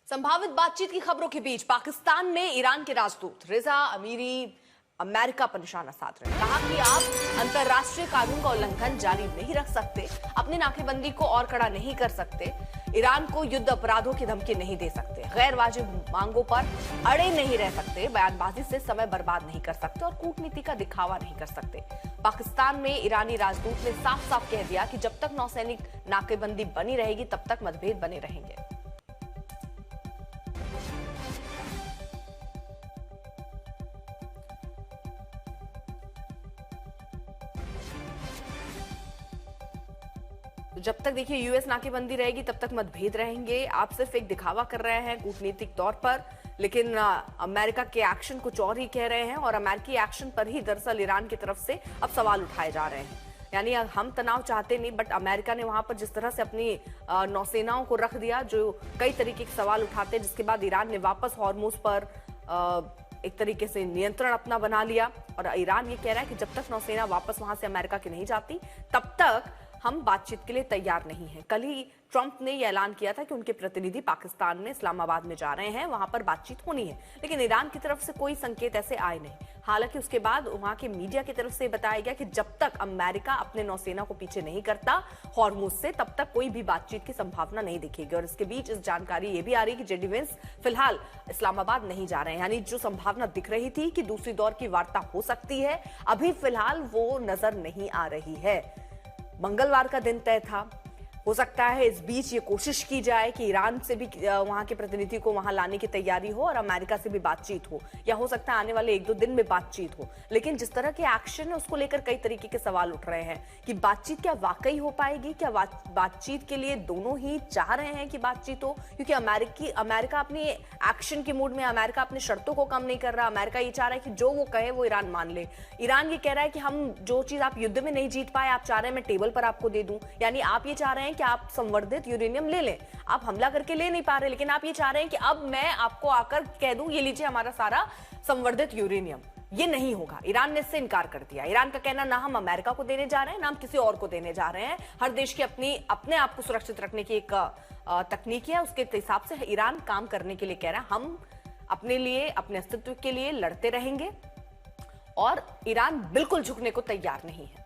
संभावित बातचीत की खबरों के बीच पाकिस्तान में ईरान के राजदूत रिजा अमीरी अमेरिका पर निशाना साध रहे हैं। कहा कि आप अंतर्राष्ट्रीय कानून का उल्लंघन जारी नहीं रख सकते, अपनी नाकेबंदी को और कड़ा नहीं कर सकते, ईरान को युद्ध अपराधों की धमकी नहीं दे सकते, गैर वाजिब मांगों पर अड़े नहीं रह सकते, बयानबाजी से समय बर्बाद नहीं कर सकते और कूटनीति का दिखावा नहीं कर सकते। पाकिस्तान में ईरानी राजदूत ने साफ साफ कह दिया कि जब तक नौसैनिक नाकेबंदी बनी रहेगी तब तक मतभेद बने रहेंगे। तो जब तक देखिए यूएस नाकेबंदी रहेगी तब तक मतभेद रहेंगे। आप सिर्फ एक दिखावा कर रहे हैं कूटनीतिक तौर पर, लेकिन अमेरिका के एक्शन कुछ और ही कह रहे हैं और अमेरिकी एक्शन पर ही दरअसल ईरान की तरफ से अब सवाल उठाए जा रहे हैं। यानी हम तनाव चाहते नहीं, बट अमेरिका ने वहां पर जिस तरह से अपनी नौसेनाओं को रख दिया जो कई तरीके के सवाल उठाते हैं, जिसके बाद ईरान ने वापस हॉर्मुज पर एक तरीके से नियंत्रण अपना बना लिया और ईरान ये कह रहा है कि जब तक नौसेना वापस वहां से अमेरिका की नहीं जाती तब तक हम बातचीत के लिए तैयार नहीं हैं। कल ही ट्रंप ने यह ऐलान किया था कि उनके प्रतिनिधि पाकिस्तान में इस्लामाबाद में जा रहे हैं, वहां पर बातचीत होनी है, लेकिन ईरान की तरफ से कोई संकेत ऐसे आए नहीं। हालांकि उसके बाद वहां के मीडिया की तरफ से बताया गया कि जब तक अमेरिका अपने नौसेना को पीछे नहीं करता हॉर्मुज से, तब तक कोई भी बातचीत की संभावना नहीं दिखेगी। और इसके बीच इस जानकारी ये भी आ रही है कि जेडी वेंस फिलहाल इस्लामाबाद नहीं जा रहे हैं। यानी जो संभावना दिख रही थी कि दूसरी दौर की वार्ता हो सकती है, अभी फिलहाल वो नजर नहीं आ रही है। मंगलवार का दिन तय था, हो सकता है इस बीच ये कोशिश की जाए कि ईरान से भी वहां के प्रतिनिधि को वहां लाने की तैयारी हो और अमेरिका से भी बातचीत हो, या हो सकता है आने वाले 1-2 दिन में बातचीत हो। लेकिन जिस तरह के एक्शन है उसको लेकर कई तरीके के सवाल उठ रहे हैं कि बातचीत क्या वाकई हो पाएगी, क्या बातचीत के लिए दोनों ही चाह रहे हैं कि बातचीत हो, क्योंकि अमेरिका अपनी एक्शन के मूड में, अमेरिका अपनी शर्तों को कम नहीं कर रहा। अमेरिका ये चाह रहा है कि जो वो कहे वो ईरान मान ले। ईरान ये कह रहा है कि हम जो चीज आप युद्ध में नहीं जीत पाए, आप चाह रहे हैं मैं टेबल पर आपको दे दूं। यानी आप ये चाह रहे हैं कि आप संवर्धित यूरेनियम ले लें, आप हमला करके ले नहीं पा रहे, लेकिन आप ये चाह रहे हैं कि अब मैं आपको आकर कह दूं ये लीजिए हमारा सारा संवर्धित यूरेनियम। ये नहीं होगा, ईरान ने इससे इनकार कर दिया। ईरान का कहना ना हम अमेरिका को देने जा रहे हैं ना हम किसी और को देने जा रहे हैं। हर देश की अपने आप को सुरक्षित रखने की एक तकनीक है, उसके हिसाब से ईरान काम करने के लिए कह रहा है। हम अपने लिए, अपने अस्तित्व के लिए लड़ते रहेंगे और ईरान बिल्कुल झुकने को तैयार नहीं है।